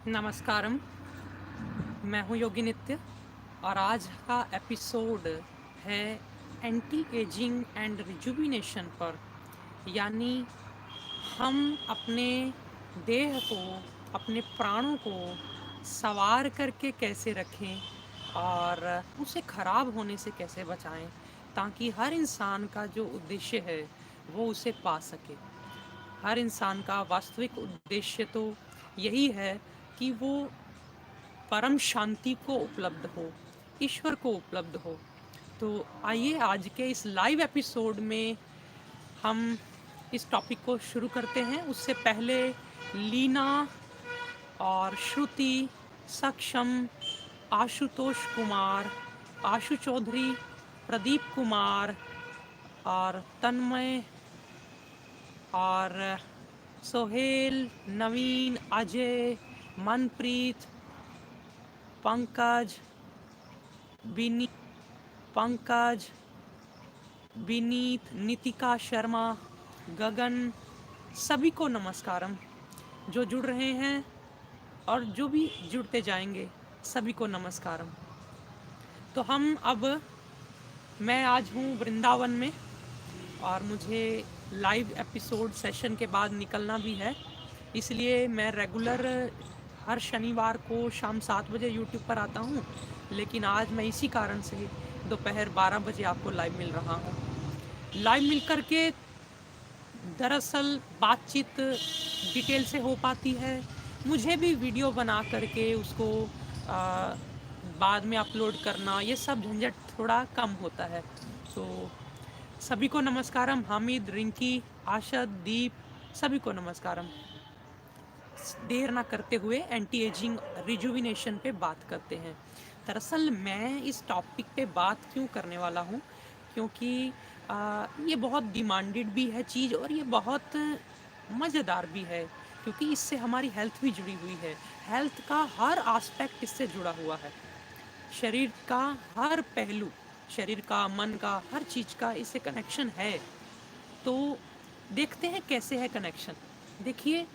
नमस्कारम। मैं हूँ योगी नित्य और आज का एपिसोड है एंटी एजिंग एंड रिजुविनेशन पर। यानी हम अपने देह को, अपने प्राणों को संवार करके कैसे रखें और उसे खराब होने से कैसे बचाएं, ताकि हर इंसान का जो उद्देश्य है वो उसे पा सके। हर इंसान का वास्तविक उद्देश्य तो यही है कि वो परम शांति को उपलब्ध हो, ईश्वर को उपलब्ध हो। तो आइए आज के इस लाइव एपिसोड में हम इस टॉपिक को शुरू करते हैं। उससे पहले लीना और श्रुति, सक्षम, आशुतोष कुमार, आशु चौधरी, प्रदीप कुमार और तन्मय और सोहेल, नवीन, अजय, मनप्रीत, पंकज, विनी पंकज, विनीत, नितिका शर्मा, गगन, सभी को नमस्कारम। जो जुड़ रहे हैं और जो भी जुड़ते जाएंगे सभी को नमस्कारम। तो मैं आज हूँ वृंदावन में और मुझे लाइव एपिसोड सेशन के बाद निकलना भी है, इसलिए मैं रेगुलर हर शनिवार को शाम 7 बजे यूट्यूब पर आता हूँ, लेकिन आज मैं इसी कारण से दोपहर 12 बजे आपको लाइव मिल रहा हूँ। लाइव मिल करके दरअसल बातचीत डिटेल से हो पाती है, मुझे भी वीडियो बना करके उसको बाद में अपलोड करना, ये सब झंझट थोड़ा कम होता है। तो सभी को नमस्कारम। हामिद, रिंकी, आशद, दीप, सभी को नमस्कारम। देर ना करते हुए एंटी एजिंग रिजुविनेशन पे बात करते हैं। दरअसल मैं इस टॉपिक पे बात क्यों करने वाला हूँ, क्योंकि ये बहुत डिमांडेड भी है चीज़ और ये बहुत मज़ेदार भी है, क्योंकि इससे हमारी हेल्थ भी जुड़ी हुई है। हेल्थ का हर एस्पेक्ट इससे जुड़ा हुआ है। शरीर का हर पहलू, शरीर का, मन का, हर चीज़ का इससे कनेक्शन है। तो देखते हैं कैसे है कनेक्शन। देखिए,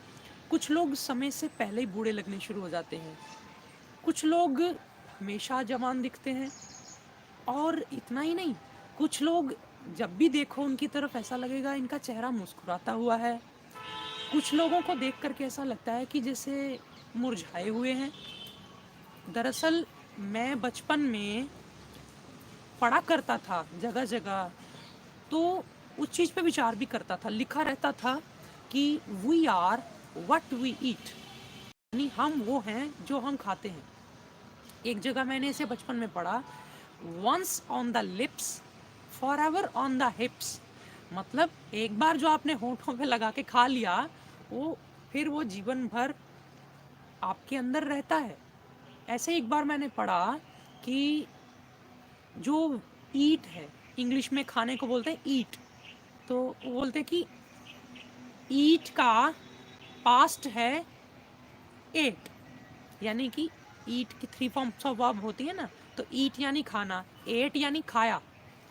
कुछ लोग समय से पहले ही बूढ़े लगने शुरू हो जाते हैं, कुछ लोग हमेशा जवान दिखते हैं, और इतना ही नहीं, कुछ लोग जब भी देखो उनकी तरफ ऐसा लगेगा इनका चेहरा मुस्कुराता हुआ है। कुछ लोगों को देख करके ऐसा लगता है कि जैसे मुरझाए हुए हैं। दरअसल मैं बचपन में पढ़ा करता था जगह जगह, तो उस चीज़ पे विचार भी करता था। लिखा रहता था कि we are what we eat, यानी हम वो हैं जो हम खाते हैं। एक जगह मैंने इसे बचपन में पढ़ा, once on the lips for ever on the hips. मतलब एक बार जो आपने होठों पे लगा के खा लिया, वो फिर वो जीवन भर आपके अंदर रहता है। ऐसे एक बार मैंने पढ़ा कि जो ईट है, इंग्लिश में खाने को बोलते हैं ईट, तो वो बोलते कि ईट का पास्ट है एट, यानी कि ईट की 3 फॉर्म्स ऑफ वर्ब होती है ना, तो ईट यानी खाना, एट यानी खाया,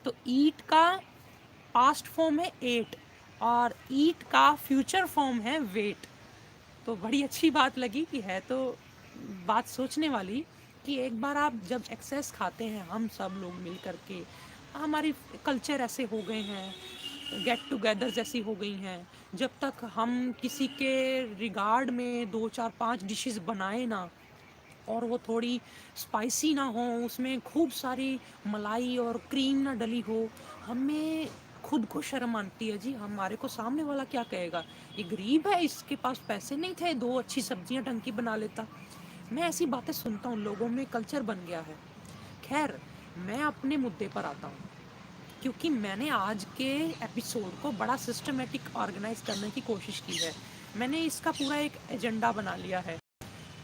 तो ईट का पास्ट फॉर्म है एट और ईट का फ्यूचर फॉर्म है वेट। तो बड़ी अच्छी बात लगी कि है तो बात सोचने वाली कि एक बार आप जब एक्सेस खाते हैं, हम सब लोग मिल करके, हमारी कल्चर ऐसे हो गए हैं, गेट टुगेदर जैसी हो गई हैं, जब तक हम किसी के रिगार्ड में 2 4 5 डिशेस बनाए ना और वो थोड़ी स्पाइसी ना हो, उसमें खूब सारी मलाई और क्रीम ना डली हो, हमें खुद को शर्म आती है जी। हमारे को सामने वाला क्या कहेगा, ये गरीब है, इसके पास पैसे नहीं थे, 2 अच्छी सब्जियां ढंग की बना लेता। मैं ऐसी बातें सुनता हूँ, लोगों में कल्चर बन गया है। खैर, मैं अपने मुद्दे पर आता हूँ, क्योंकि मैंने आज के एपिसोड को बड़ा सिस्टमेटिक ऑर्गेनाइज करने की कोशिश की है। मैंने इसका पूरा एक एजेंडा बना लिया है,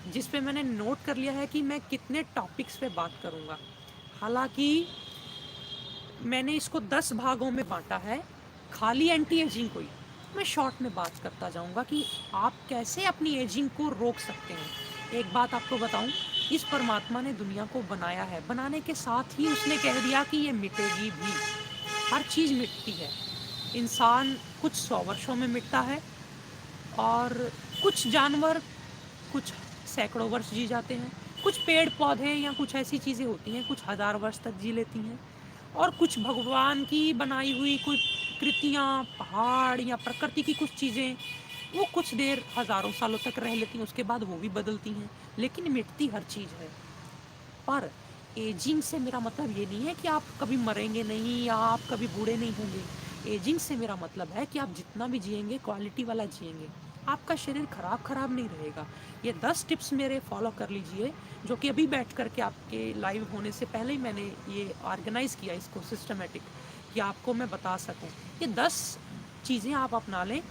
जिस पे मैंने नोट कर लिया है कि मैं कितने टॉपिक्स पे बात करूँगा। हालांकि मैंने इसको 10 भागों में बांटा है, खाली एंटी एजिंग को ही मैं शॉर्ट में बात करता जाऊंगा कि आप कैसे अपनी एजिंग को रोक सकते हैं। एक बात आपको बताऊं, इस परमात्मा ने दुनिया को बनाया है, बनाने के साथ ही उसने कह दिया कि ये मिटेगी भी। हर चीज़ मिटती है। इंसान कुछ 100 वर्षों में मिटता है और कुछ जानवर कुछ सैकड़ों वर्ष जी जाते हैं, कुछ पेड़ पौधे या कुछ ऐसी चीज़ें होती हैं कुछ हज़ार वर्ष तक जी लेती हैं, और कुछ भगवान की बनाई हुई कुछ कृतियाँ, पहाड़ या प्रकृति की कुछ चीज़ें वो कुछ देर हज़ारों सालों तक रह लेती हैं, उसके बाद वो भी बदलती हैं, लेकिन मिटती हर चीज़ है। पर एजिंग से मेरा मतलब ये नहीं है कि आप कभी मरेंगे नहीं या आप कभी बूढ़े नहीं होंगे। एजिंग से मेरा मतलब है कि आप जितना भी जिएंगे क्वालिटी वाला जिएंगे, आपका शरीर खराब नहीं रहेगा। ये 10 टिप्स मेरे फॉलो कर लीजिए, जो कि अभी बैठ करके आपके लाइव होने से पहले ही मैंने ये ऑर्गेनाइज़ किया इसको सिस्टमेटिक, कि आपको मैं बता सकूं। ये 10 चीज़ें आप अपना लें,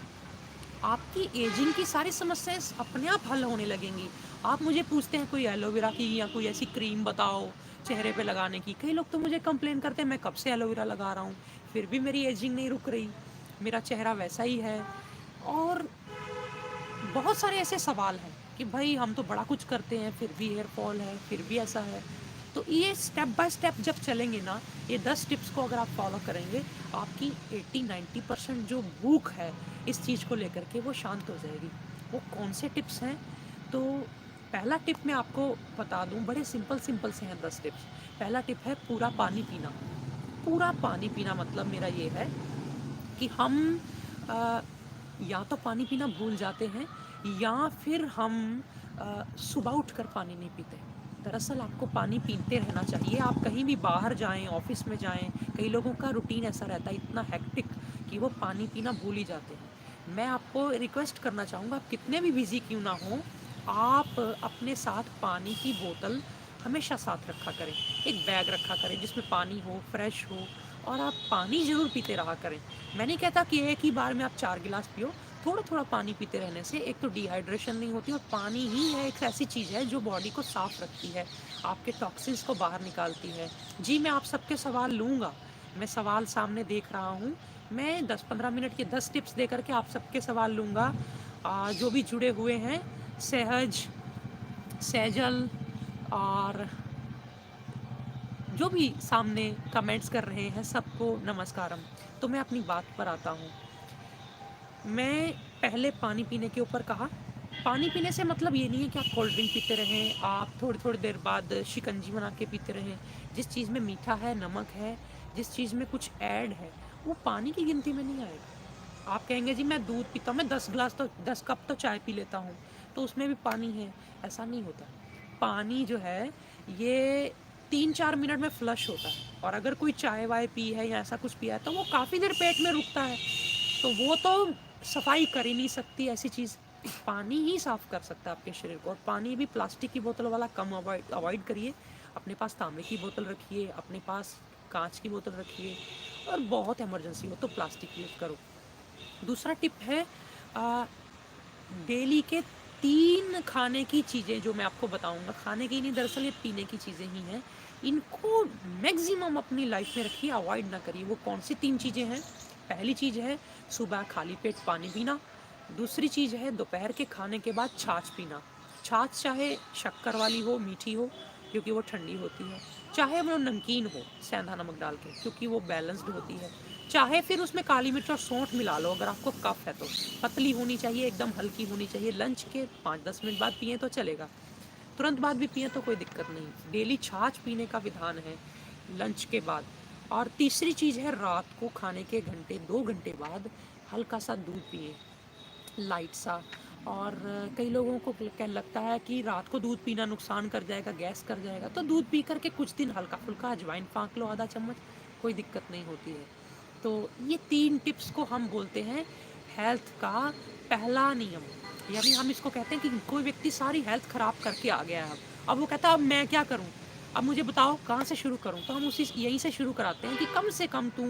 आपकी एजिंग की सारी समस्याएं अपने आप हल होने लगेंगी। आप मुझे पूछते हैं कोई एलोवेरा की या कोई ऐसी क्रीम बताओ चेहरे पे लगाने की। कई लोग तो मुझे कंप्लेन करते हैं मैं कब से एलोवेरा लगा रहा हूँ, फिर भी मेरी एजिंग नहीं रुक रही, मेरा चेहरा वैसा ही है। और बहुत सारे ऐसे सवाल हैं कि भाई हम तो बड़ा कुछ करते हैं फिर भी हेयर फॉल है, फिर भी ऐसा है। तो ये स्टेप बाय स्टेप जब चलेंगे ना, ये 10 टिप्स को अगर आप फॉलो करेंगे, आपकी 80-90% जो भूख है इस चीज़ को लेकर के वो शांत हो जाएगी। वो कौन से टिप्स हैं? तो पहला टिप मैं आपको बता दूं, बड़े सिंपल सिंपल से हैं 10 टिप्स। पहला टिप है पूरा पानी पीना। पूरा पानी पीना मतलब मेरा ये है कि हम अ, या तो पानी पीना भूल जाते हैं या फिर हम सुबह उठकर पानी नहीं पीते। दरअसल आपको पानी पीते रहना चाहिए। आप कहीं भी बाहर जाएं, ऑफिस में जाएं, कई लोगों का रूटीन ऐसा रहता है इतना हेक्टिक कि वो पानी पीना भूल ही जाते हैं। मैं आपको रिक्वेस्ट करना चाहूँगा, आप कितने भी बिजी क्यों ना हो, आप अपने साथ पानी की बोतल हमेशा साथ रखा करें। एक बैग रखा करें जिसमें पानी हो, फ्रेश हो, और आप पानी ज़रूर पीते रहा करें। मैं नहीं कहता कि एक ही बार में आप 4 गिलास पियो, थोड़ा थोड़ा पानी पीते रहने से एक तो डिहाइड्रेशन नहीं होती, और पानी ही है एक ऐसी चीज़ है जो बॉडी को साफ़ रखती है, आपके टॉक्सिन्स को बाहर निकालती है। जी, मैं आप सबके सवाल लूँगा, मैं सवाल सामने देख रहा हूँ। मैं 10-15 मिनट के 10 टिप्स दे करके आप सबके सवाल लूँगा। जो भी जुड़े हुए हैं, सहज, सैजल और जो भी सामने कमेंट्स कर रहे हैं, सबको नमस्कारम। तो मैं अपनी बात पर आता हूँ। मैं पहले पानी पीने के ऊपर कहा। पानी पीने से मतलब ये नहीं है कि आप कोल्ड ड्रिंक पीते रहें, आप थोड़ी थोड़ी देर बाद शिकंजी बना के पीते रहें। जिस चीज़ में मीठा है, नमक है, जिस चीज़ में कुछ ऐड है, वो पानी की गिनती में नहीं आएगा। आप कहेंगे जी मैं दूध पीता हूँ, मैं 10 कप तो चाय पी लेता हूँ, तो उसमें भी पानी है। ऐसा नहीं होता। पानी जो है ये 3-4 मिनट में फ्लश होता है, और अगर कोई चाय वाय पी है या ऐसा कुछ पिया है तो वो काफ़ी देर पेट में रुकता है। तो वो तो सफाई कर ही नहीं सकती ऐसी चीज़। पानी ही साफ़ कर सकता है आपके शरीर को। और पानी भी प्लास्टिक की बोतल वाला कम अवॉइड करिए। अपने पास तांबे की बोतल रखिए, अपने पास कांच की बोतल रखिए, और बहुत इमरजेंसी हो तो प्लास्टिक यूज़ करो। दूसरा टिप है डेली के 3 खाने की चीज़ें जो मैं आपको बताऊंगा, खाने की नहीं, दरअसल ये पीने की चीज़ें ही हैं। इनको मैक्सिमम अपनी लाइफ में रखिए, अवॉइड ना करिए। वो कौन सी 3 चीज़ें हैं? पहली चीज़ है सुबह खाली पेट पानी पीना। दूसरी चीज़ है दोपहर के खाने के बाद छाछ पीना। छाछ चाहे शक्कर वाली हो, मीठी हो, क्योंकि वो ठंडी होती है, चाहे वो नमकीन हो सेंधा नमक डाल के, क्योंकि वो बैलेंस्ड होती है, चाहे फिर उसमें काली मिर्च और सौंठ मिला लो अगर आपको कफ है तो। पतली होनी चाहिए, एकदम हल्की होनी चाहिए। लंच के 5-10 मिनट बाद पिए तो चलेगा, तुरंत बाद भी पिए तो कोई दिक्कत नहीं। डेली छाछ पीने का विधान है लंच के बाद। और तीसरी चीज़ है रात को खाने के 1-2 घंटे बाद हल्का सा दूध पिए, लाइट सा। और कई लोगों को क्या लगता है कि रात को दूध पीना नुकसान कर जाएगा, गैस कर जाएगा, तो दूध पी करके कुछ दिन हल्का फुल्का अजवाइन फाँक लो आधा चम्मच, कोई दिक्कत नहीं होती है। तो ये 3 टिप्स को हम बोलते हैं हेल्थ का पहला नियम। यानी हम इसको कहते हैं कि कोई व्यक्ति सारी हेल्थ ख़राब करके आ गया है, अब वो कहता है अब मैं क्या करूँ, अब मुझे बताओ कहाँ से शुरू करूँ। तो हम उसी यहीं से शुरू कराते हैं कि कम से कम तू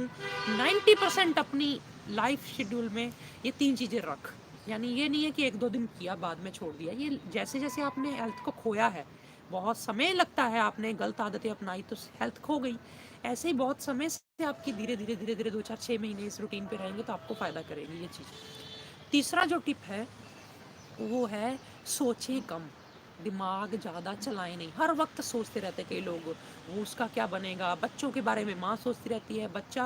90% अपनी लाइफ शेड्यूल में ये 3 चीज़ें रख। यानी ये नहीं है कि 1-2 दिन किया बाद में छोड़ दिया। ये जैसे जैसे आपने हेल्थ को खोया है, बहुत समय लगता है, आपने गलत आदतें अपनाई तो हेल्थ खो गई। ऐसे ही बहुत समय से आपकी धीरे धीरे धीरे धीरे 2-4-6 महीने इस रूटीन पे रहेंगे तो आपको फ़ायदा करेगी ये चीज़। तीसरा जो टिप है वो है सोचें कम, दिमाग ज़्यादा चलाएं नहीं। हर वक्त सोचते रहते कई लोग, वो उसका क्या बनेगा, बच्चों के बारे में माँ सोचती रहती है, बच्चा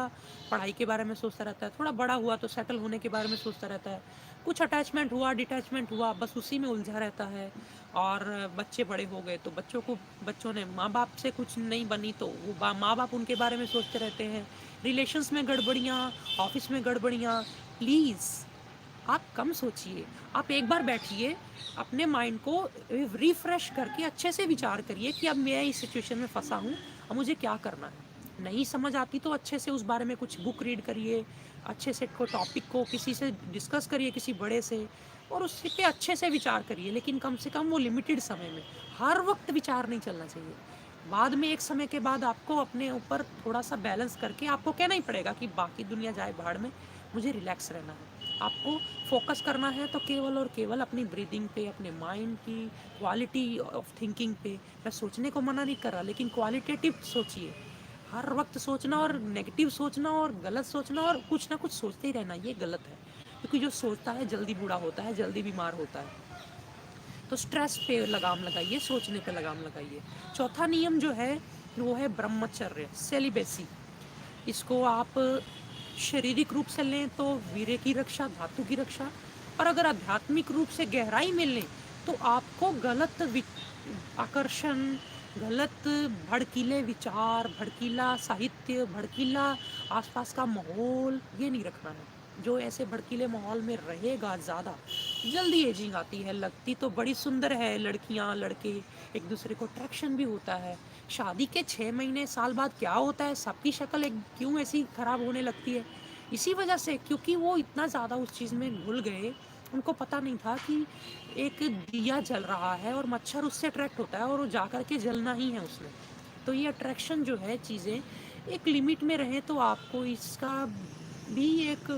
पढ़ाई के बारे में सोचता रहता है, थोड़ा बड़ा हुआ तो सेटल होने के बारे में सोचता रहता है, कुछ अटैचमेंट हुआ, डिटैचमेंट हुआ, बस उसी में उलझा रहता है। और बच्चे बड़े हो गए तो बच्चों ने माँ बाप से कुछ नहीं बनी तो वो माँ बाप उनके बारे में सोचते रहते हैं। रिलेशंस में गड़बड़ियाँ, ऑफिस में गड़बड़ियाँ। प्लीज़ आप कम सोचिए। आप एक बार बैठिए, अपने माइंड को रिफ्रेश करके अच्छे से विचार करिए कि अब मैं इस सिचुएशन में फंसा हूँ, अब मुझे क्या करना है। नहीं समझ आती तो अच्छे से उस बारे में कुछ बुक रीड करिए, अच्छे से को टॉपिक को किसी से डिस्कस करिए, किसी बड़े से, और उस पे अच्छे से विचार करिए। लेकिन कम से कम वो लिमिटेड समय में, हर वक्त विचार नहीं चलना चाहिए। बाद में एक समय के बाद आपको अपने ऊपर थोड़ा सा बैलेंस करके आपको कहना ही पड़ेगा कि बाकी दुनिया जाए भाड़ में, मुझे रिलैक्स रहना है। आपको फोकस करना है तो केवल और केवल अपनी ब्रीदिंग पे, अपने माइंड की क्वालिटी ऑफ थिंकिंग पे। मैं सोचने को मना नहीं कर रहा, लेकिन क्वालिटेटिव सोचिए। हर वक्त सोचना और नेगेटिव सोचना और गलत सोचना और कुछ ना कुछ सोचते ही रहना, ये गलत है। क्योंकि जो सोचता है जल्दी बूढ़ा होता है, जल्दी बीमार होता है। तो स्ट्रेस पे लगाम लगाइए, सोचने पे लगाम लगाइए। चौथा नियम जो है वो है ब्रह्मचर्य, सेलिबेसी। इसको आप शारीरिक रूप से लें तो वीर्य की रक्षा, धातु की रक्षा, और अगर आध्यात्मिक रूप से गहराई में लें तो आपको गलत आकर्षण, गलत भड़कीले विचार, भड़कीला साहित्य, भड़कीला आसपास का माहौल ये नहीं रखना है। जो ऐसे भड़कीले माहौल में रहेगा ज़्यादा, जल्दी एजिंग आती है। लगती तो बड़ी सुंदर है लड़कियां लड़के, एक दूसरे को अट्रैक्शन भी होता है। शादी के 6 महीने साल बाद क्या होता है, सबकी शक्ल एक क्यों ऐसी खराब होने लगती है? इसी वजह से, क्योंकि वो इतना ज़्यादा उस चीज़ में घुल गए, उनको पता नहीं था कि एक दिया जल रहा है और मच्छर उससे अट्रैक्ट होता है और वो जा कर के जलना ही है उसने। तो ये अट्रैक्शन जो है, चीज़ें एक लिमिट में रहें तो आपको इसका भी एक,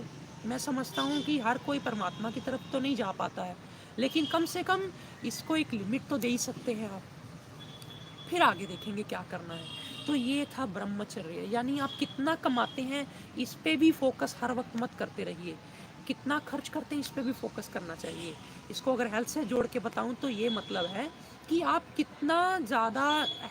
मैं समझता हूँ कि हर कोई परमात्मा की तरफ तो नहीं जा पाता है, लेकिन कम से कम इसको एक लिमिट तो दे ही सकते हैं आप। फिर आगे देखेंगे क्या करना है। तो ये था ब्रह्मचर्य, यानी आप कितना कमाते हैं इस पे भी फोकस हर वक्त मत करते रहिए। कितना खर्च करते हैं इस पे भी फोकस करना चाहिए। इसको अगर हेल्थ से जोड़ के बताऊं तो ये मतलब है कि आप कितना ज़्यादा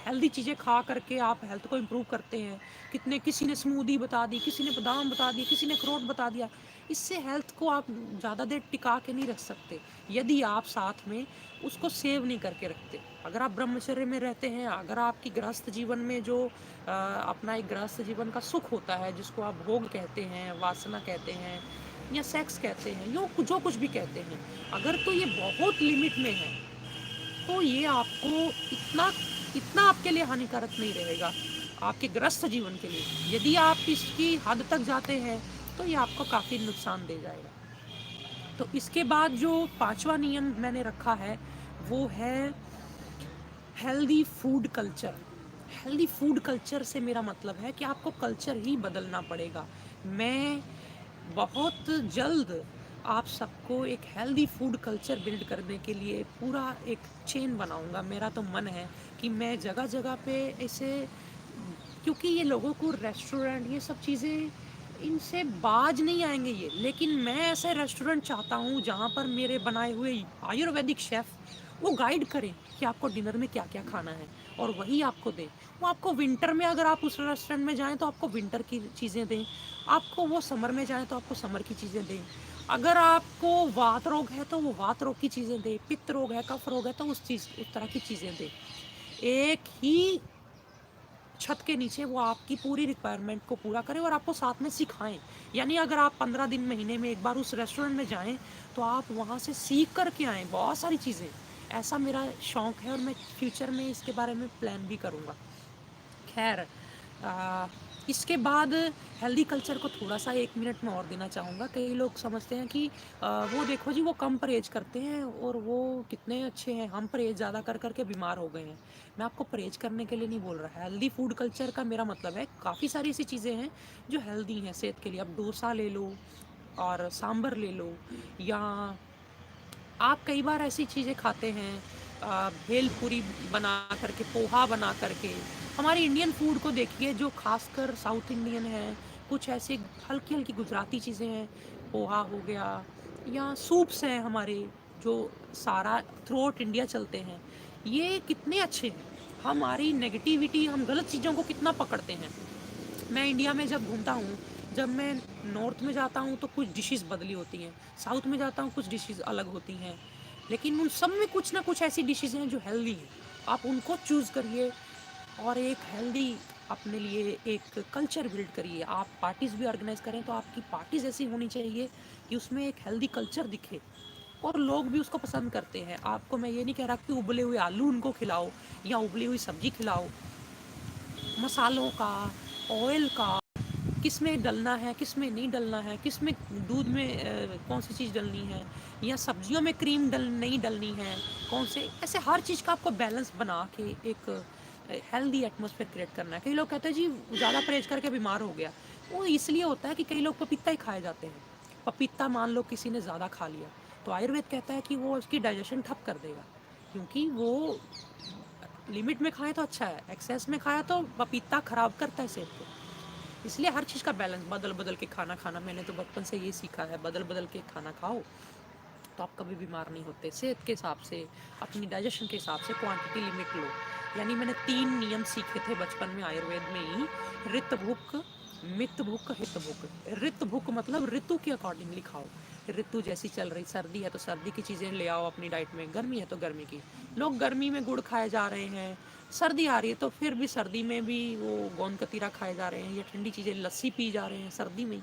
हेल्दी चीज़ें खा करके आप हेल्थ को इम्प्रूव करते हैं। कितने, किसी ने स्मूदी बता दी, किसी ने बादाम बता दिया, किसी ने अखरोट बता दिया। इससे हेल्थ को आप ज़्यादा देर टिका के नहीं रख सकते यदि आप साथ में उसको सेव नहीं करके रखते। अगर आप ब्रह्मचर्य में रहते हैं, अगर आपकी गृहस्थ जीवन में जो अपना एक गृहस्थ जीवन का सुख होता है, जिसको आप भोग कहते हैं, वासना कहते हैं, या सेक्स कहते हैं, जो कुछ भी कहते हैं, अगर तो ये बहुत लिमिट में है तो ये आपको इतना इतना आपके लिए हानिकारक नहीं रहेगा आपके गृहस्थ जीवन के लिए। यदि आप इसकी हद तक जाते हैं तो ये आपको काफ़ी नुकसान दे जाएगा। तो इसके बाद जो पांचवा नियम मैंने रखा है वो है healthy food culture. Healthy food culture से मेरा मतलब है कि आपको कल्चर ही बदलना पड़ेगा। मैं बहुत जल्द आप सबको एक हेल्दी फूड कल्चर बिल्ड करने के लिए पूरा एक चेन बनाऊंगा। मेरा तो मन है कि मैं जगह जगह पे ऐसे, क्योंकि ये लोगों को रेस्टोरेंट ये सब चीज़ें इनसे बाज नहीं आएंगे ये, लेकिन मैं ऐसे रेस्टोरेंट चाहता हूँ जहाँ पर मेरे बनाए हुए आयुर्वेदिक शेफ़ वो गाइड करें कि आपको डिनर में क्या क्या खाना है और वही आपको दें। वो आपको विंटर में अगर आप उस रेस्टोरेंट में जाएं तो आपको विंटर की चीज़ें दें, आपको वो समर में जाएं तो आपको समर की चीज़ें दें। अगर आपको वात रोग है तो वो वात रोग की चीज़ें दें, पित्त रोग है, कफ रोग है तो उस तरह की चीज़ें दें। एक ही छत के नीचे वो आपकी पूरी रिक्वायरमेंट को पूरा करें और आपको साथ में सिखाएं। यानी अगर आप 15 दिन महीने में एक बार उस रेस्टोरेंट में जाएं तो आप वहाँ से सीख कर के आएँ बहुत सारी चीज़ें। ऐसा मेरा शौक़ है और मैं फ्यूचर में इसके बारे में प्लान भी करूँगा। खैर, इसके बाद हेल्दी कल्चर को थोड़ा सा 1 मिनट में और देना चाहूँगा। कई लोग समझते हैं कि वो देखो जी वो कम परहेज करते हैं और वो कितने अच्छे हैं, हम परहेज ज़्यादा कर करके बीमार हो गए हैं। मैं आपको परहेज करने के लिए नहीं बोल रहा। हेल्दी फूड कल्चर का मेरा मतलब है काफ़ी सारी ऐसी चीज़ें हैं जो हेल्दी हैं सेहत के लिए। अब डोसा ले लो और सांभर ले लो, या आप कई बार ऐसी चीज़ें खाते हैं भेलपूरी बना करके, पोहा बना करके। हमारे इंडियन फूड को देखिए, जो खासकर साउथ इंडियन है, कुछ ऐसे हल्की हल्की गुजराती चीज़ें हैं, पोहा हो गया या सूप्स हैं हमारे, जो सारा थ्रू आउट इंडिया चलते हैं। ये कितने अच्छे हैं। हमारी नेगेटिविटी, हम गलत चीज़ों को कितना पकड़ते हैं। मैं इंडिया में जब घूमता हूँ, जब मैं नॉर्थ में जाता हूँ तो कुछ डिशेस बदली होती हैं, साउथ में जाता हूँ कुछ डिशेस अलग होती हैं। लेकिन उन सब में कुछ ना कुछ ऐसी डिशेज़ हैं जो हेल्दी हैं, आप उनको चूज़ करिए और एक हेल्दी अपने लिए एक कल्चर बिल्ड करिए। आप पार्टीज़ भी ऑर्गेनाइज़ करें तो आपकी पार्टीज़ ऐसी होनी चाहिए कि उसमें एक हेल्दी कल्चर दिखे और लोग भी उसको पसंद करते हैं। आपको मैं ये नहीं कह रहा कि उबले हुए आलू उनको खिलाओ या उबली हुई सब्ज़ी खिलाओ, मसालों का, ऑयल का, किस में डलना है, किस में नहीं डलना है, किस में दूध में कौन सी चीज़ डलनी है, या सब्जियों में क्रीम नहीं डलनी है, कौन से, ऐसे हर चीज़ का आपको बैलेंस बना के एक हेल्दी एटमॉस्फेयर क्रिएट करना है। कई लोग कहते हैं जी ज़्यादा परहेज करके बीमार हो गया, वो इसलिए होता है कि कई लोग पपीता ही खाए जाते हैं। पपीता मान लो किसी ने ज़्यादा खा लिया तो आयुर्वेद कहता है कि वो उसकी डाइजेशन ठप कर देगा, क्योंकि वो लिमिट में खाए तो अच्छा है, एक्सेस में खाया तो पपीता खराब करता है सेहत को। इसलिए हर चीज़ का बैलेंस, बदल बदल के खाना खाना, मैंने तो बचपन से ये सीखा है, बदल बदल के खाना खाओ तो आप कभी बीमार नहीं होते। सेहत के हिसाब से, अपनी डाइजेशन के हिसाब से क्वांटिटी लिमिट लो। यानी मैंने 3 नियम सीखे थे बचपन में आयुर्वेद में ही, ऋत भुक, मित भुक, हित भुक। ऋत भुक मतलब ऋतु के अकॉर्डिंगली खाओ। ऋतु जैसी चल रही, सर्दी है तो सर्दी की चीज़ें ले आओ अपनी डाइट में, गर्मी है तो गर्मी की। लोग गर्मी में गुड़ खाए जा रहे हैं, सर्दी आ रही है तो फिर भी सर्दी में भी वो गोंद कतीरा खाए जा रहे हैं, या ठंडी चीज़ें लस्सी पी जा रहे हैं सर्दी में ही।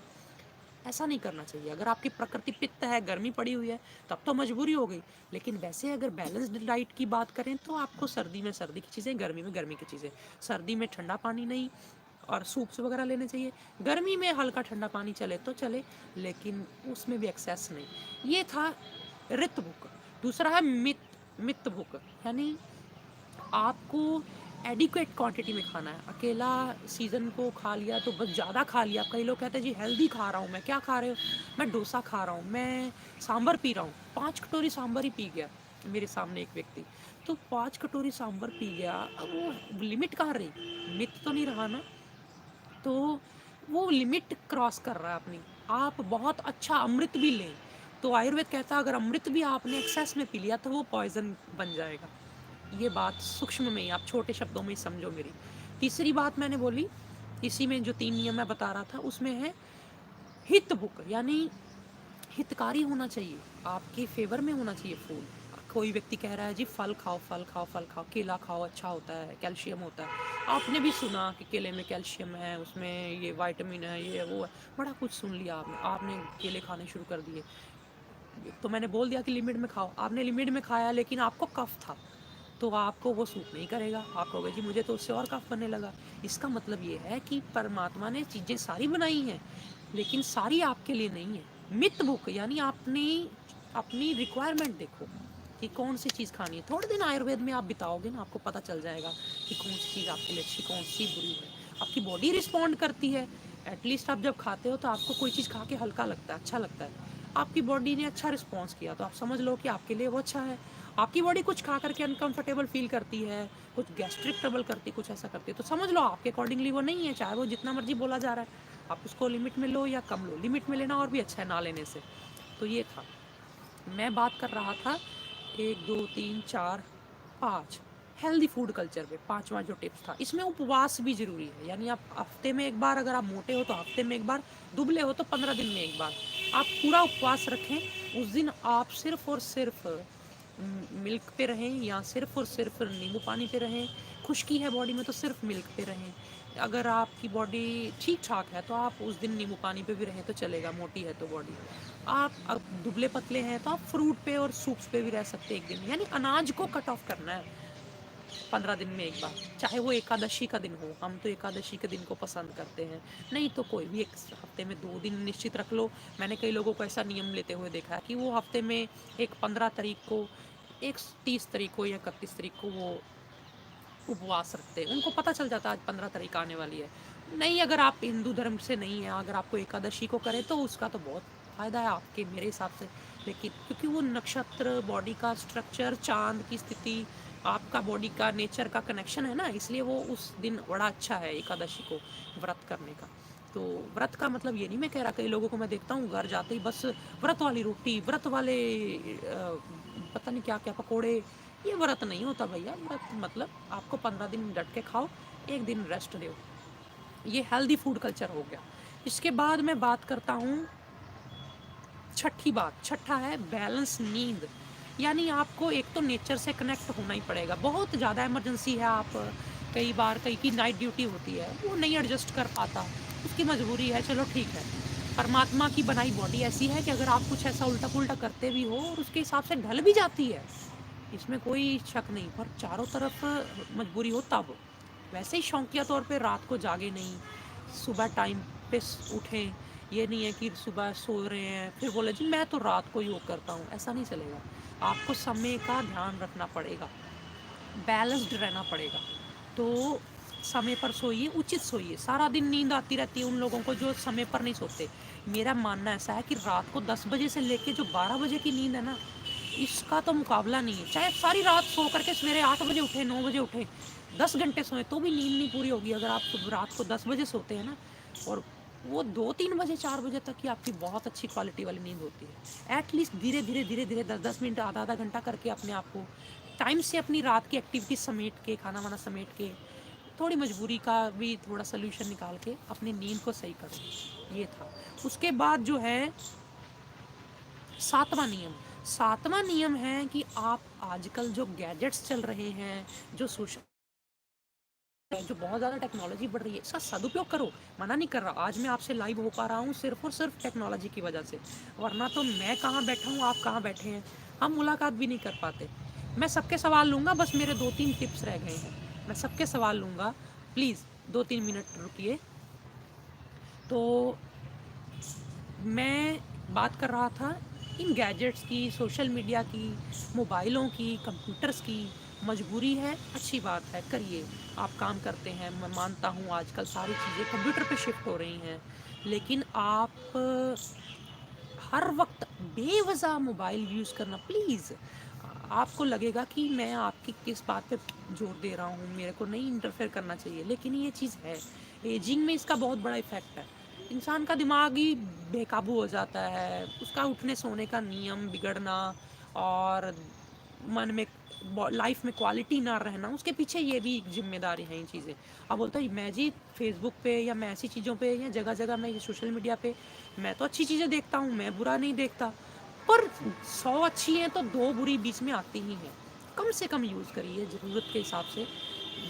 ऐसा नहीं करना चाहिए। अगर आपकी प्रकृति पित्त है, गर्मी पड़ी हुई है, तब तो मजबूरी हो गई। लेकिन वैसे अगर बैलेंस्ड डाइट की बात करें तो आपको सर्दी में सर्दी की चीज़ें, गर्मी में गर्मी की चीज़ें। सर्दी में ठंडा पानी नहीं और सूप्स वगैरह लेने चाहिए। गर्मी में हल्का ठंडा पानी चले तो चले, लेकिन उसमें भी एक्सेस नहीं। ये था ऋत भुक। दूसरा है मित भुक, यानी आपको एडिक्वेट क्वांटिटी में खाना है। अकेला सीज़न को खा लिया तो बस ज़्यादा खा लिया। कई लोग कहते हैं जी हेल्दी खा रहा हूँ मैं, क्या खा रहे हो? मैं डोसा खा रहा हूँ, मैं सांभर पी रहा हूँ। 5 कटोरी सांभर ही पी गया मेरे सामने एक व्यक्ति। तो 5 कटोरी सांभर पी गया, अब वो लिमिट कहाँ रही? मित तो नहीं रहा ना। तो वो लिमिट क्रॉस कर रहा है अपनी। आप बहुत अच्छा अमृत भी लें तो आयुर्वेद कहता है अगर अमृत भी आपने एक्सेस में पी लिया तो वो पॉइजन बन जाएगा। ये बात सूक्ष्म में ही, आप छोटे शब्दों में ही समझो मेरी। तीसरी बात मैंने बोली, इसी में जो 3 नियम मैं बता रहा था उसमें है हित बुक, यानी हितकारी होना चाहिए, आपके फेवर में होना चाहिए फूल। कोई व्यक्ति कह रहा है जी फल खाओ, फल खाओ, फल खाओ, केला खाओ, अच्छा होता है, कैल्शियम होता है। आपने भी सुना कि केले में कैल्शियम है, उसमें ये विटामिन है, ये वो है, बड़ा कुछ सुन लिया आपने, आपने केले खाने शुरू कर दिए। तो मैंने बोल दिया कि लिमिट में खाओ, आपने लिमिट में खाया लेकिन आपको कफ था तो आपको वो सूट नहीं करेगा। आप कहोगे जी मुझे तो उससे और कफ बनने लगा। इसका मतलब ये है कि परमात्मा ने चीज़ें सारी बनाई हैं लेकिन सारी आपके लिए नहीं है। मित बुक यानी आपने अपनी रिक्वायरमेंट देखो कि कौन सी चीज़ खानी है। थोड़े दिन आयुर्वेद में आप बिताओगे ना, आपको पता चल जाएगा कि कौन सी चीज़ आपके लिए अच्छी, कौन सी बुरी है। आपकी बॉडी रिस्पॉन्ड करती है। एटलीस्ट आप जब खाते हो तो आपको कोई चीज़ खा के हल्का लगता है, अच्छा लगता है। आपकी बॉडी ने अच्छा रिस्पॉन्स किया तो आप समझ लो कि आपके लिए वो अच्छा है। आपकी बॉडी कुछ खा करके अनकंफर्टेबल फील करती है, कुछ गैस्ट्रिक ट्रबल करती है, कुछ ऐसा करती है, तो समझ लो आपके अकॉर्डिंगली वो नहीं है, चाहे वो जितना मर्जी बोला जा रहा है। आप उसको लिमिट में लो या कम लो, लिमिट में लेना और भी अच्छा है ना लेने से। तो ये था, मैं बात कर रहा था 1 2 3 4 5 हेल्दी फूड कल्चर पे। पांचवा जो टिप्स था, इसमें उपवास भी जरूरी है। यानी आप हफ्ते में एक बार, अगर आप मोटे हो तो हफ्ते में एक बार, दुबले हो तो 15 दिन में एक बार आप पूरा उपवास रखें। उस दिन आप सिर्फ और सिर्फ मिल्क पे रहें या सिर्फ और सिर्फ नींबू पानी पे रहें। खुश्की है बॉडी में तो सिर्फ मिल्क पे रहें। अगर आपकी बॉडी ठीक ठाक है तो आप उस दिन नींबू पानी पे भी रहें तो चलेगा, मोटी है तो बॉडी। आप अब दुबले पतले हैं तो आप फ्रूट पे और सूप्स पे भी रह सकते हैं एक दिन। यानी अनाज को कट ऑफ करना है 15 दिन में एक बार, चाहे वो एकादशी का दिन हो। हम तो एकादशी के दिन को पसंद करते हैं, नहीं तो कोई भी एक हफ्ते में 2 दिन निश्चित रख लो। मैंने कई लोगों को ऐसा नियम लेते हुए देखा है कि वो हफ्ते में एक 15 तारीख को, एक 30 तारीख को या 31 तारीख को वो उपवास रखते हैं। उनको पता चल जाता है आज 15 तारीख आने वाली है। नहीं, अगर आप हिंदू धर्म से नहीं है, अगर आपको एकादशी को करें तो उसका तो बहुत फ़ायदा है आपके, मेरे हिसाब से। लेकिन क्योंकि वो नक्षत्र, बॉडी का स्ट्रक्चर, चांद की स्थिति, आपका बॉडी का नेचर का कनेक्शन है ना, इसलिए वो उस दिन बड़ा अच्छा है एकादशी को व्रत करने का। तो व्रत का मतलब ये नहीं मैं कह रहा, कई लोगों को मैं देखता हूँ घर जाते ही बस व्रत वाली रोटी, व्रत वाले पता नहीं क्या क्या पकोड़े। ये व्रत नहीं होता भैया। व्रत मतलब आपको 15 दिन डट के खाओ, एक दिन रेस्ट दो। ये हेल्दी फूड कल्चर हो गया। इसके बाद मैं बात करता हूँ छठी बात। छठा है बैलेंस नींद। यानी आपको एक तो नेचर से कनेक्ट होना ही पड़ेगा। बहुत ज़्यादा इमरजेंसी है, आप कई बार कई की नाइट ड्यूटी होती है, वो नहीं एडजस्ट कर पाता, उसकी मजबूरी है, चलो ठीक है। परमात्मा की बनाई बॉडी ऐसी है कि अगर आप कुछ ऐसा उल्टा पुल्टा करते भी हो और उसके हिसाब से ढल भी जाती है, इसमें कोई शक नहीं, पर चारों तरफ मजबूरी हो तब। वैसे ही शौकिया तौर पे रात को जागे नहीं, सुबह टाइम पे उठें। ये नहीं है कि सुबह सो रहे हैं फिर बोले जी मैं तो रात को योग करता हूँ, ऐसा नहीं चलेगा। आपको समय का ध्यान रखना पड़ेगा, बैलेंस्ड रहना पड़ेगा। तो समय पर सोइए, उचित सोइए। सारा दिन नींद आती रहती है उन लोगों को जो समय पर नहीं सोते। मेरा मानना ऐसा है कि रात को 10 बजे से लेके जो 12 बजे की नींद है ना, इसका तो मुकाबला नहीं है। चाहे सारी रात सो करके सवेरे 8 बजे उठे, 9 बजे उठे, 10 घंटे सोए तो भी नींद नहीं पूरी होगी अगर आप रात को 10 बजे सोते हैं ना। और वो 2-3 बजे 4 बजे तक की आपकी बहुत अच्छी क्वालिटी वाली नींद होती है। एटलीस्ट धीरे धीरे धीरे धीरे 10-10 मिनट, आधा आधा घंटा करके अपने आप को टाइम से अपनी रात की एक्टिविटी समेट के, खाना वाना समेट के, थोड़ी मजबूरी का भी थोड़ा सोल्यूशन निकाल के अपनी नींद को सही करो। ये था। उसके बाद जो है सातवां नियम। सातवां नियम है कि आप आजकल जो गैजेट्स चल रहे हैं, जो सोशल, जो बहुत ज़्यादा टेक्नोलॉजी बढ़ रही है, इसका सदुपयोग करो। मना नहीं कर रहा, आज मैं आपसे लाइव हो पा रहा हूँ सिर्फ और सिर्फ टेक्नोलॉजी की वजह से, वरना तो मैं कहाँ बैठा हूँ, आप कहाँ बैठे हैं, हम मुलाकात भी नहीं कर पाते। मैं सबके सवाल लूँगा, बस मेरे 2-3 टिप्स रह गए हैं, मैं सबके सवाल लूँगा। प्लीज़ 2-3 मिनट रुकिए। तो मैं बात कर रहा था इन गैजेट्स की, सोशल मीडिया की, मोबाइलों की, कंप्यूटर्स की। मजबूरी है, अच्छी बात है, करिए, आप काम करते हैं, मैं मानता हूँ आजकल सारी चीज़ें कंप्यूटर पे शिफ्ट हो रही हैं, लेकिन आप हर वक्त बेवजह मोबाइल यूज़ करना प्लीज़। आपको लगेगा कि मैं आपकी किस बात पे जोर दे रहा हूँ, मेरे को नहीं इंटरफेयर करना चाहिए, लेकिन ये चीज़ है, एजिंग में इसका बहुत बड़ा इफ़ेक्ट है। इंसान का दिमाग ही बेकाबू हो जाता है, उसका उठने सोने का नियम बिगड़ना और मन में लाइफ में क्वालिटी ना रहना, उसके पीछे ये भी जिम्मेदारी है इन चीज़ें। अब बोलता है मैं जी फेसबुक पे या मैं ऐसी चीज़ों पे या जगह जगह मैं ये सोशल मीडिया पे मैं तो अच्छी चीज़ें देखता हूँ, मैं बुरा नहीं देखता, पर 100 अच्छी हैं तो 2 बुरी बीच में आती ही हैं। कम से कम यूज़ करिए ज़रूरत के हिसाब से,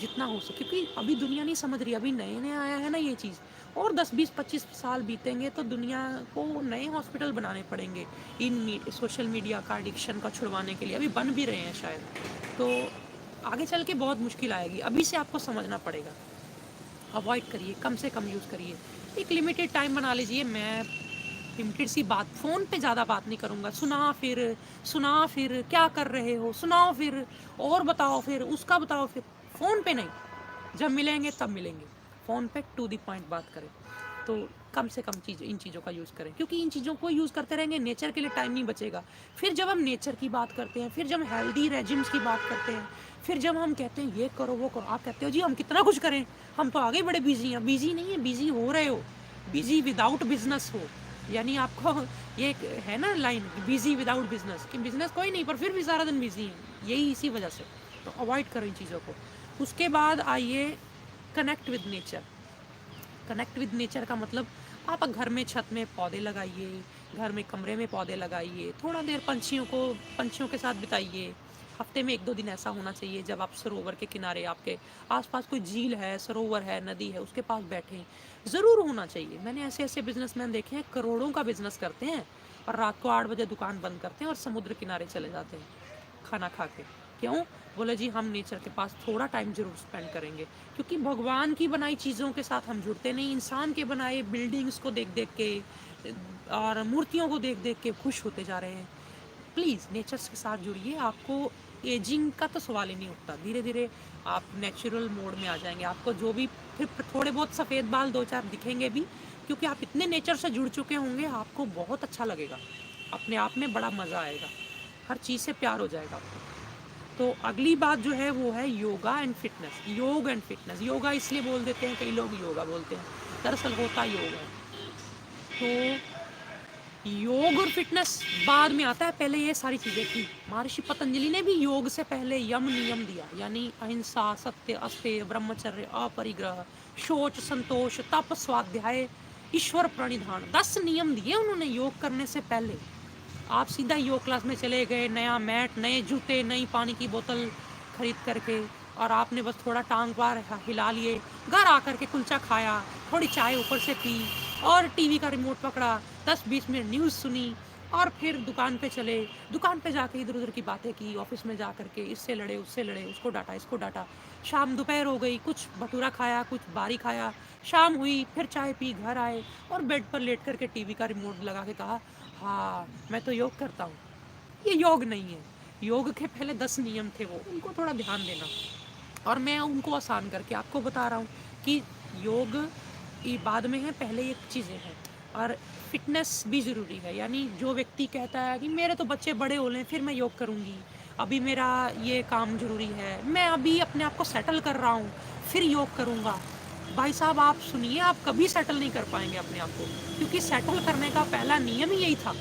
जितना हो सके, क्योंकि अभी दुनिया नहीं समझ रही, अभी नए-नए आया है ना ये चीज़, और 10, 20, 25 साल बीतेंगे तो दुनिया को नए हॉस्पिटल बनाने पड़ेंगे इन सोशल मीडिया का एडिक्शन का छुड़वाने के लिए, अभी बन भी रहे हैं शायद। तो आगे चल के बहुत मुश्किल आएगी, अभी से आपको समझना पड़ेगा। अवॉइड करिए, कम से कम यूज़ करिए, एक लिमिटेड टाइम बना लीजिए। मैं लिमिटेड सी बात, फ़ोन पे ज़्यादा बात नहीं करूँगा, सुना फिर क्या कर रहे हो, सुनाओ फिर, और बताओ फिर, उसका बताओ फिर, फ़ोन पे नहीं। जब मिलेंगे तब मिलेंगे, फ़ोन पे टू द पॉइंट बात करें। तो कम से कम इन चीज़ों का यूज़ करें, क्योंकि इन चीज़ों को यूज़ करते रहेंगे नेचर के लिए टाइम नहीं बचेगा। फिर जब हम नेचर की बात करते हैं, फिर जब हम हेल्दी रेजिम्स की बात करते हैं, फिर जब हम कहते हैं ये करो वो करो, आप कहते हो जी हम कितना कुछ करें, हम तो आगे बड़े बिजी हैं। बिजी नहीं है, बिजी हो रहे हो, बिजी विदाउट बिजनेस हो। यानी आपको ये है ना लाइन, बिजी विदाउट बिजनेस, कि बिजनेस कोई नहीं पर फिर भी सारा दिन बिजी हैं, यही इसी वजह से। तो अवॉइड करो इन चीज़ों को। उसके बाद आइए connect with nature. Connect with nature का मतलब आप घर में छत में पौधे लगाइए, घर में कमरे में पौधे लगाइए, थोड़ा देर पंछियों के साथ बिताइए। हफ्ते में 1-2 दिन ऐसा होना चाहिए जब आप सरोवर के किनारे, आपके आसपास कोई झील है, सरोवर है, नदी है, उसके पास बैठें, ज़रूर होना चाहिए। मैंने ऐसे ऐसे बिजनेसमैन देखे हैं, करोड़ों का बिजनेस करते हैं और रात को 8 बजे दुकान बंद करते हैं और समुद्र किनारे चले जाते हैं खाना खा के। क्यों? बोले जी हम नेचर के पास थोड़ा टाइम ज़रूर स्पेंड करेंगे, क्योंकि भगवान की बनाई चीज़ों के साथ हम जुड़ते नहीं, इंसान के बनाए बिल्डिंग्स को देख देख के और मूर्तियों को देख देख के खुश होते जा रहे हैं। प्लीज़ नेचर के साथ जुड़िए, आपको एजिंग का तो सवाल ही नहीं उठता, धीरे धीरे आप नेचुरल मोड में आ जाएंगे। आपको जो भी फिर थोड़े बहुत सफ़ेद बाल 2-4 दिखेंगे भी, क्योंकि आप इतने नेचर से जुड़ चुके होंगे, आपको बहुत अच्छा लगेगा, अपने आप में बड़ा मज़ा आएगा, हर चीज़ से प्यार हो जाएगा आपको। तो अगली बात जो है वो है योगा एंड फिटनेस। योग एंड फिटनेस, योगा इसलिए बोल देते हैं कई लोग योगा बोलते हैं, दरअसल होता योग है। तो योग और फिटनेस बाद में आता है, पहले ये सारी चीज़ें थी। महर्षि पतंजलि ने भी योग से पहले यम नियम दिया, यानी अहिंसा, सत्य, अस्तेय, ब्रह्मचर्य, अपरिग्रह, शौच, संतोष, तप, स्वाध्याय, ईश्वर प्रणिधान, 10 नियम दिए उन्होंने योग करने से पहले। आप सीधा योग क्लास में चले गए, नया मैट, नए जूते, नई पानी की बोतल खरीद करके, और आपने बस थोड़ा टांग पार हिला लिए, घर आकर के कुलचा खाया, थोड़ी चाय ऊपर से पी, और टीवी का रिमोट पकड़ा, 10-20 मिनट न्यूज़ सुनी, और फिर दुकान पे चले, दुकान पे जाके इधर उधर की बातें की, ऑफिस में जा करके इससे लड़े उससे लड़े, उसको डांटा इसको डांटा, शाम दोपहर हो गई, कुछ भटूरा खाया, कुछ बारी खाया, शाम हुई, फिर चाय पी, घर आए और बेड पर लेट करके टीवी का रिमोट लगा के कहा, हाँ मैं तो योग करता हूँ। ये योग नहीं है। योग के पहले 10 नियम थे, वो उनको थोड़ा ध्यान देना, और मैं उनको आसान करके आपको बता रहा हूँ कि योग ये बाद में है, पहले ये चीज़ें हैं। और फिटनेस भी ज़रूरी है, यानी जो व्यक्ति कहता है कि मेरे तो बच्चे बड़े हो लें फिर मैं योग करूँगी, अभी मेरा ये काम ज़रूरी है, मैं अभी अपने आप को सेटल कर रहा हूँ फिर योग करूँगा, भाई साहब आप सुनिए, आप कभी सेटल नहीं कर पाएंगे अपने आप को, क्योंकि सेटल करने का पहला नियम ही यही था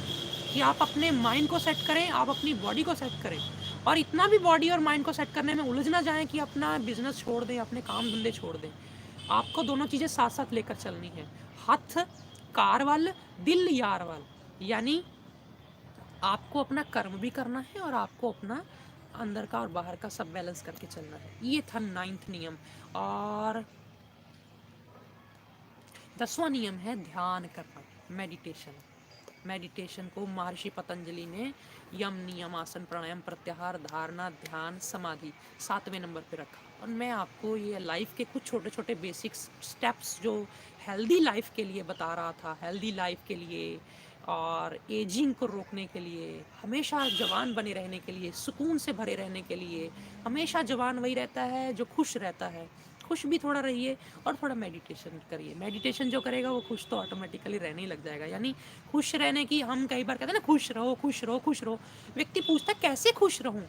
कि आप अपने माइंड को सेट करें, आप अपनी बॉडी को सेट करें, और इतना भी बॉडी और माइंड को सेट करने में उलझ ना जाएं कि अपना बिजनेस छोड़ दें, अपने काम धंधे छोड़ दें। आपको दोनों चीज़ें साथ साथ लेकर चलनी है, हाथ कार वाल, दिल यार वाल, यानी आपको अपना कर्म भी करना है और आपको अपना अंदर का और बाहर का सब बैलेंस करके चलना है। ये था 9th नियम। और 10वां नियम है ध्यान करना, मेडिटेशन। मेडिटेशन को महर्षि पतंजलि ने यम, नियम, आसन, प्राणायाम, प्रत्याहार, धारणा, ध्यान, समाधि 7वें नंबर पे रखा। और मैं आपको ये लाइफ के कुछ छोटे छोटे बेसिक स्टेप्स जो हेल्दी लाइफ के लिए बता रहा था, हेल्दी लाइफ के लिए और एजिंग को रोकने के लिए, हमेशा जवान बने रहने के लिए, सुकून से भरे रहने के लिए। हमेशा जवान वही रहता है जो खुश रहता है, खुश भी थोड़ा रहिए और थोड़ा मेडिटेशन करिए। मेडिटेशन जो करेगा वो खुश तो ऑटोमेटिकली रहने ही लग जाएगा। यानी खुश रहने की, हम कई बार कहते हैं ना खुश रहो खुश रहो खुश रहो, व्यक्ति पूछता है कैसे खुश रहूं,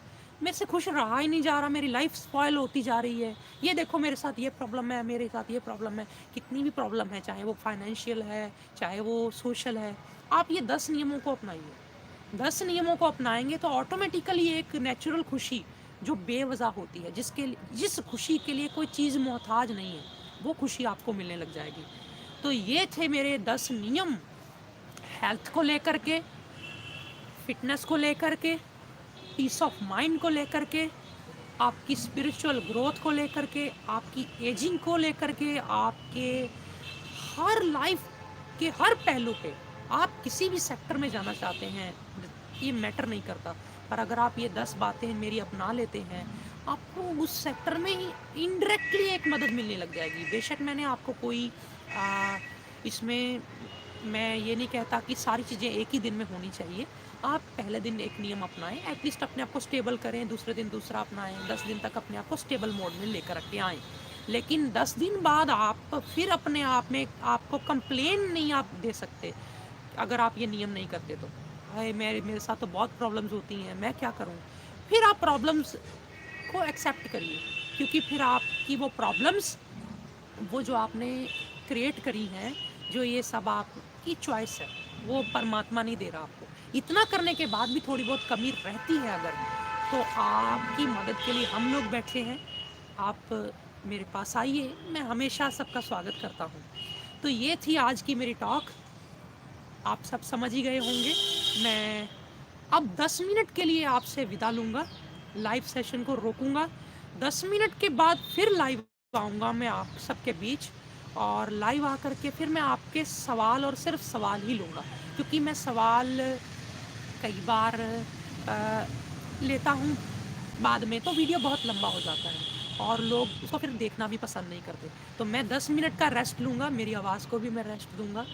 मेरे से खुश रहा ही नहीं जा रहा, मेरी लाइफ स्पॉयल होती जा रही है, ये देखो मेरे साथ ये प्रॉब्लम है, मेरे साथ ये प्रॉब्लम है। कितनी भी प्रॉब्लम है, चाहे वो फाइनेंशियल है, चाहे वो सोशल है, आप ये 10 नियमों को अपनाइए। 10 नियमों को अपनाएंगे तो ऑटोमेटिकली एक नेचुरल खुशी जो बेवजह होती है, जिस खुशी के लिए कोई चीज़ मोहताज नहीं है, वो खुशी आपको मिलने लग जाएगी। तो ये थे मेरे 10 नियम, हेल्थ को लेकर के, फिटनेस को लेकर के, पीस ऑफ माइंड को लेकर के, आपकी स्पिरिचुअल ग्रोथ को लेकर के, आपकी एजिंग को लेकर के, आपके हर लाइफ के हर पहलू पे, आप किसी भी सेक्टर में जाना चाहते हैं, ये मैटर नहीं करता, पर अगर आप ये 10 बातें मेरी अपना लेते हैं, आपको उस सेक्टर में ही इनडायरेक्टली एक मदद मिलने लग जाएगी। बेशक मैंने आपको कोई इसमें मैं ये नहीं कहता कि सारी चीज़ें एक ही दिन में होनी चाहिए। आप पहले दिन एक नियम अपनाएं, एटलीस्ट अपने आप को स्टेबल करें, दूसरे दिन दूसरा अपनाएं, 10 दिन तक अपने आप को स्टेबल मोड में लेकर के आएँ। लेकिन 10 दिन बाद आप फिर अपने आप में आपको कंप्लेन नहीं आप दे सकते अगर आप ये नियम नहीं करते तो। भाई मेरे साथ तो बहुत प्रॉब्लम्स होती हैं, मैं क्या करूं? फिर आप प्रॉब्लम्स को एक्सेप्ट करिए, क्योंकि फिर आपकी वो प्रॉब्लम्स, वो जो आपने क्रिएट करी हैं, जो ये सब आपकी चॉइस है, वो परमात्मा नहीं दे रहा आपको। इतना करने के बाद भी थोड़ी बहुत कमी रहती है अगर, तो आपकी मदद के लिए हम लोग बैठे हैं, आप मेरे पास आइए, मैं हमेशा सबका स्वागत करता हूँ। तो ये थी आज की मेरी टॉक, आप सब समझ ही गए होंगे। मैं अब 10 मिनट के लिए आपसे विदा लूँगा, लाइव सेशन को रोकूँगा, 10 मिनट के बाद फिर लाइव आऊँगा मैं आप सबके बीच, और लाइव आकर के फिर मैं आपके सवाल और सिर्फ सवाल ही लूँगा, क्योंकि मैं सवाल कई बार लेता हूँ बाद में तो वीडियो बहुत लंबा हो जाता है और लोग उसको फिर देखना भी पसंद नहीं करते। तो मैं 10 मिनट का रेस्ट लूँगा, मेरी आवाज़ को भी मैं रेस्ट दूँगा,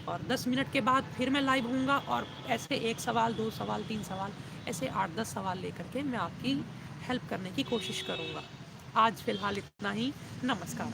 और 10 मिनट के बाद फिर मैं लाइव हूँगा, और ऐसे 1 सवाल 2 सवाल 3 सवाल ऐसे 8-10 सवाल लेकर के मैं आपकी हेल्प करने की कोशिश करूँगा। आज फ़िलहाल इतना ही, नमस्कार।